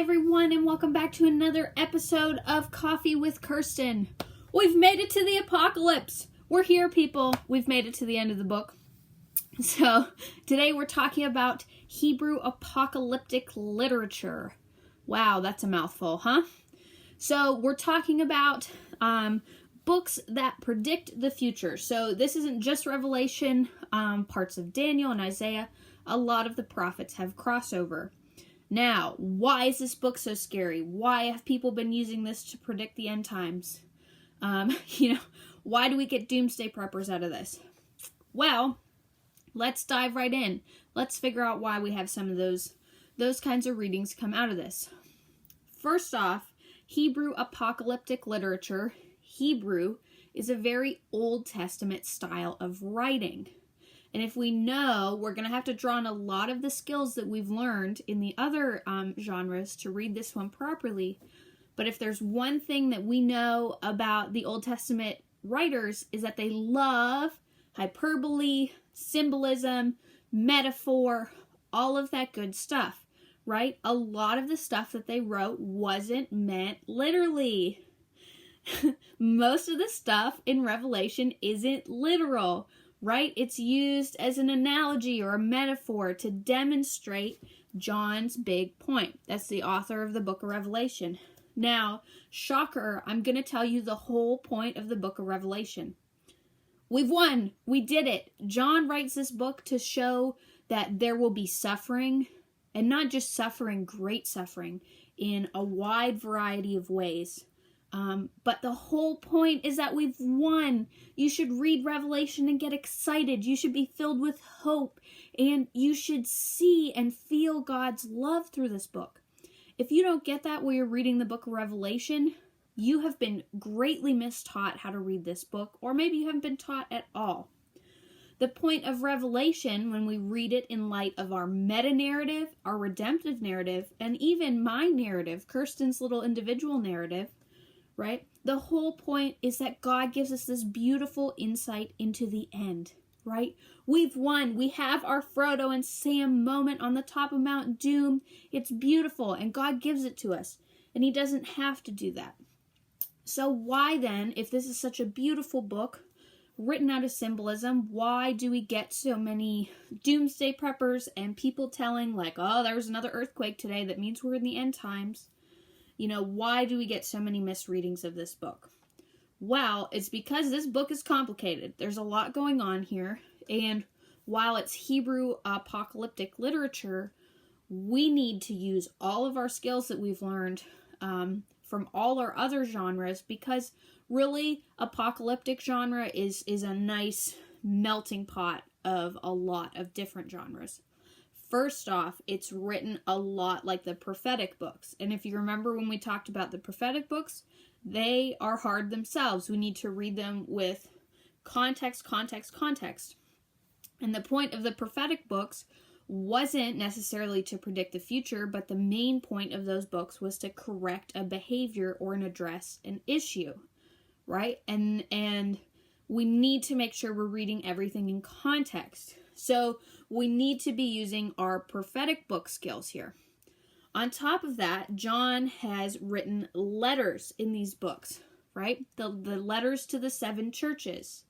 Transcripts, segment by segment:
everyone, and welcome back to another episode of Coffee with Kirsten. We've made it to the apocalypse. We're here, people. We've made it to the end of the book. So, today we're talking about Hebrew apocalyptic literature. Wow, that's a mouthful, huh? So, we're talking about books that predict the future. So, this isn't just Revelation, parts of Daniel and Isaiah. A lot of the prophets have crossover. Now, why is this book so scary? Why have people been using this to predict the end times? Why do we get doomsday preppers out of this? Well, let's dive right in. Let's figure out why we have some of those kinds of readings come out of this. First off, Hebrew apocalyptic literature. Hebrew is a very Old Testament style of writing. And if we know, we're going to have to draw on a lot of the skills that we've learned in the other genres to read this one properly. But if there's one thing that we know about the Old Testament writers is that they love hyperbole, symbolism, metaphor, all of that good stuff, right? A lot of the stuff that they wrote wasn't meant literally. Most of the stuff in Revelation isn't literal. Right? It's used as an analogy or a metaphor to demonstrate John's big point. That's the author of the book of Revelation. Now, shocker, I'm going to tell you the whole point of the book of Revelation. We've won. We did it. John writes this book to show that there will be suffering, and not just suffering, great suffering, in a wide variety of ways. But the whole point is that we've won. You should read Revelation and get excited. You should be filled with hope, and you should see and feel God's love through this book. If you don't get that while you're reading the book of Revelation, you have been greatly mistaught how to read this book, or maybe you haven't been taught at all. The point of Revelation, when we read it in light of our meta-narrative, our redemptive narrative, and even my narrative, Kirsten's little individual narrative, right? The whole point is that God gives us this beautiful insight into the end, right? We've won. We have our Frodo and Sam moment on the top of Mount Doom. It's beautiful, and God gives it to us, and He doesn't have to do that. So why then, if this is such a beautiful book written out of symbolism, why do we get so many doomsday preppers and people telling like, oh, there was another earthquake today that means we're in the end times? Why do we get so many misreadings of this book? Well, it's because this book is complicated. There's a lot going on here. And while it's Hebrew apocalyptic literature, we need to use all of our skills that we've learned from all our other genres, because really apocalyptic genre is a nice melting pot of a lot of different genres. First off, it's written a lot like the prophetic books. And if you remember when we talked about the prophetic books, they are hard themselves. We need to read them with context. And the point of the prophetic books wasn't necessarily to predict the future, but the main point of those books was to correct a behavior or address an issue, right? And we need to make sure we're reading everything in context. So we need to be using our prophetic book skills here. On top of that, John has written letters in these books, right? The letters to the 7 churches.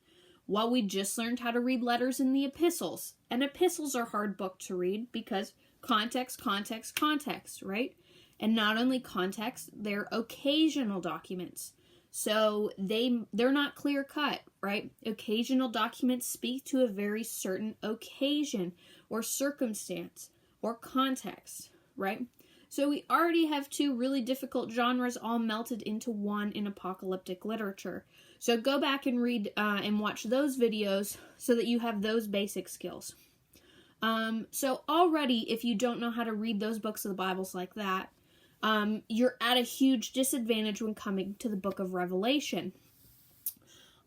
Well, we just learned how to read letters in the epistles. And epistles are a hard book to read because context, right? And not only context, they're occasional documents. So they're not clear cut, right? Occasional documents speak to a very certain occasion or circumstance or context, right? So we already have 2 really difficult genres all melted into one in apocalyptic literature. So go back and read and watch those videos so that you have those basic skills. So already, if you don't know how to read those books of the Bibles like that, you're at a huge disadvantage when coming to the book of Revelation.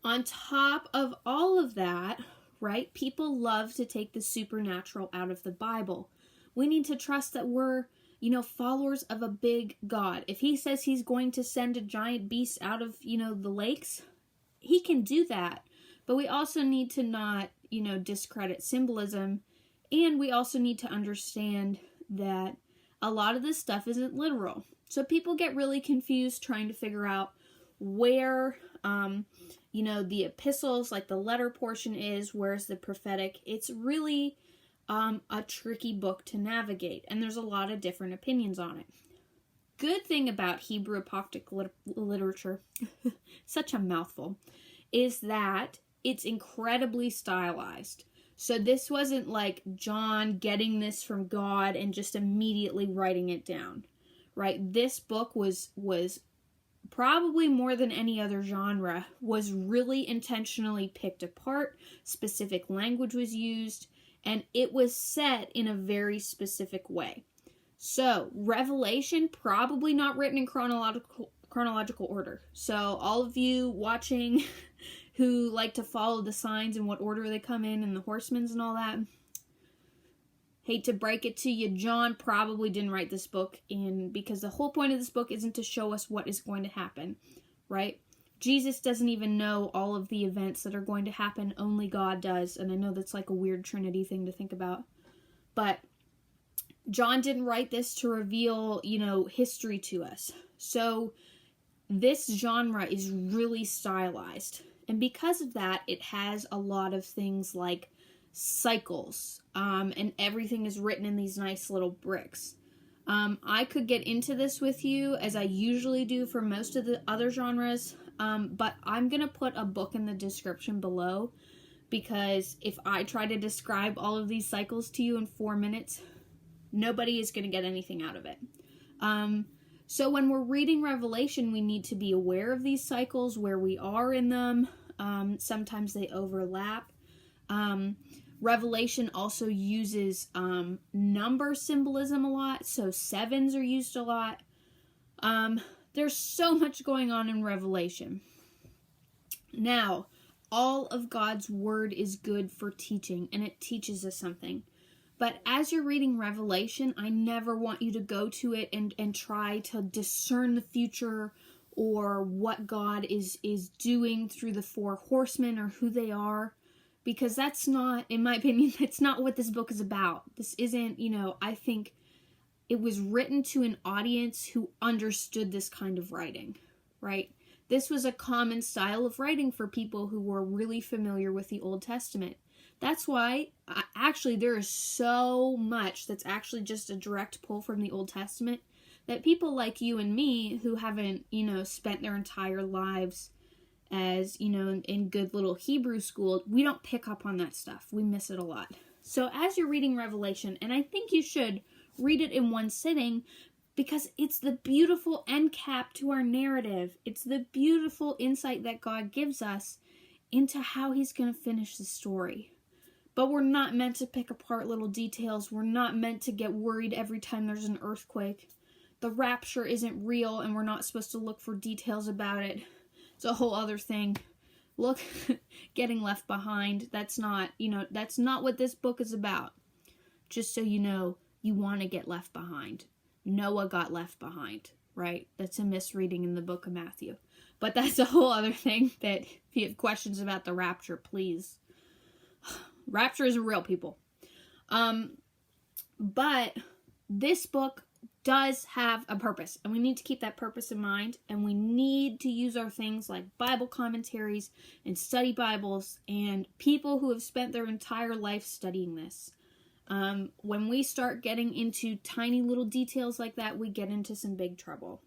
On top of all of that, right, people love to take the supernatural out of the Bible. We need to trust that we're, followers of a big God. If He says He's going to send a giant beast out of, the lakes, He can do that. But we also need to not, discredit symbolism. And we also need to understand that a lot of this stuff isn't literal. So people get really confused trying to figure out where, the epistles, like the letter portion is, where's the prophetic. It's really a tricky book to navigate, and there's a lot of different opinions on it. Good thing about Hebrew apocryphal literature, such a mouthful, is that it's incredibly stylized. So this wasn't like John getting this from God and just immediately writing it down, right? This book was probably more than any other genre, was really intentionally picked apart. Specific language was used, and it was set in a very specific way. So, Revelation, probably not written in chronological order. So, all of you watching who like to follow the signs and what order they come in and the horsemen and all that, hate to break it to you, John probably didn't write this book because the whole point of this book isn't to show us what is going to happen, right? Jesus doesn't even know all of the events that are going to happen. Only God does. And I know that's like a weird Trinity thing to think about. But John didn't write this to reveal, history to us. So this genre is really stylized. And because of that, it has a lot of things like cycles, and everything is written in these nice little bricks. I could get into this with you, as I usually do for most of the other genres, but I'm going to put a book in the description below, because if I try to describe all of these cycles to you in 4 minutes, nobody is going to get anything out of it. So when we're reading Revelation, we need to be aware of these cycles, where we are in them. Sometimes they overlap. Revelation also uses number symbolism a lot, so sevens are used a lot. There's so much going on in Revelation. Now, all of God's word is good for teaching, and it teaches us something. But as you're reading Revelation, I never want you to go to it and try to discern the future or what God is doing through the four horsemen or who they are. Because that's not, in my opinion, that's not what this book is about. This isn't, I think it was written to an audience who understood this kind of writing, right? This was a common style of writing for people who were really familiar with the Old Testament. That's why, actually, there is so much that's actually just a direct pull from the Old Testament that people like you and me who haven't, spent their entire lives as, in good little Hebrew school, we don't pick up on that stuff. We miss it a lot. So as you're reading Revelation, and I think you should read it in one sitting, because it's the beautiful end cap to our narrative. It's the beautiful insight that God gives us into how he's going to finish the story. But we're not meant to pick apart little details. We're not meant to get worried every time there's an earthquake. The rapture isn't real, and we're not supposed to look for details about it. It's a whole other thing. Look, getting left behind. That's not what this book is about. Just so you know, you want to get left behind. Noah got left behind, right? That's a misreading in the book of Matthew. But that's a whole other thing that if you have questions about the rapture, please. Rapture isn't real, people. But this book does have a purpose, and we need to keep that purpose in mind, and we need to use our things like Bible commentaries and study Bibles and people who have spent their entire life studying this. When we start getting into tiny little details like that, we get into some big trouble.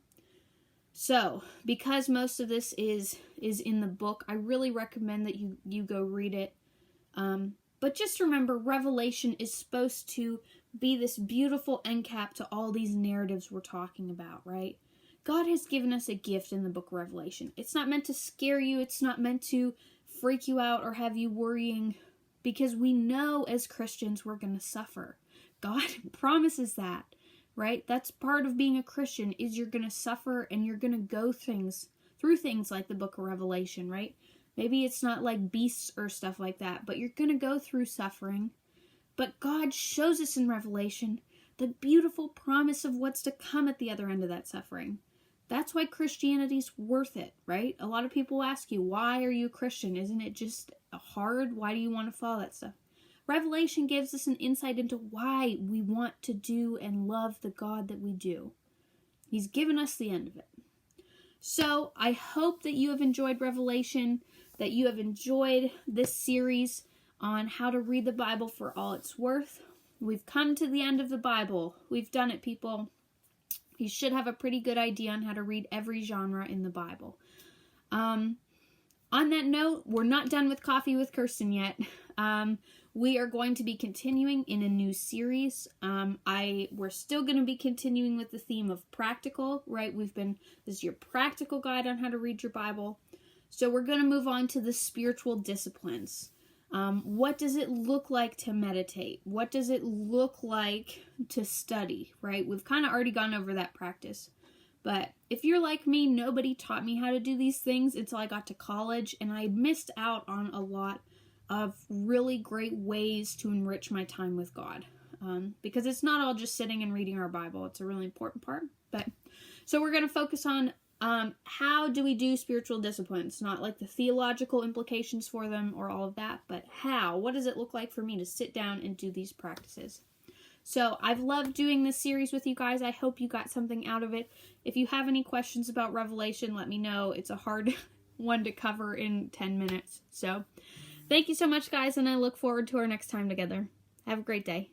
So, because most of this is in the book, I really recommend that you go read it. But just remember, Revelation is supposed to be this beautiful end cap to all these narratives we're talking about, right? God has given us a gift in the book of Revelation. It's not meant to scare you. It's not meant to freak you out or have you worrying, because we know as Christians we're going to suffer. God promises that, right? That's part of being a Christian, is you're going to suffer and you're going to go through things like the book of Revelation, right? Maybe it's not like beasts or stuff like that, but you're going to go through suffering. But God shows us in Revelation the beautiful promise of what's to come at the other end of that suffering. That's why Christianity's worth it, right? A lot of people ask you, why are you a Christian? Isn't it just hard? Why do you want to follow that stuff? Revelation gives us an insight into why we want to do and love the God that we do. He's given us the end of it. So I hope that you have enjoyed Revelation, that you have enjoyed this series on how to read the Bible for all it's worth. We've come to the end of the Bible. We've done it, people. You should have a pretty good idea on how to read every genre in the Bible. On that note, we're not done with Coffee with Kirsten yet. We are going to be continuing in a new series. We're still going to be continuing with the theme of practical, right? This is your practical guide on how to read your Bible. So we're going to move on to the spiritual disciplines. What does it look like to meditate? What does it look like to study, right? We've kind of already gone over that practice. But if you're like me, nobody taught me how to do these things until I got to college, and I missed out on a lot of really great ways to enrich my time with God. Because it's not all just sitting and reading our Bible. It's a really important part. So we're going to focus on how do we do spiritual disciplines? Not like the theological implications for them or all of that, but how? What does it look like for me to sit down and do these practices? So I've loved doing this series with you guys. I hope you got something out of it. If you have any questions about Revelation, let me know. It's a hard one to cover in 10 minutes. So thank you so much, guys, and I look forward to our next time together. Have a great day.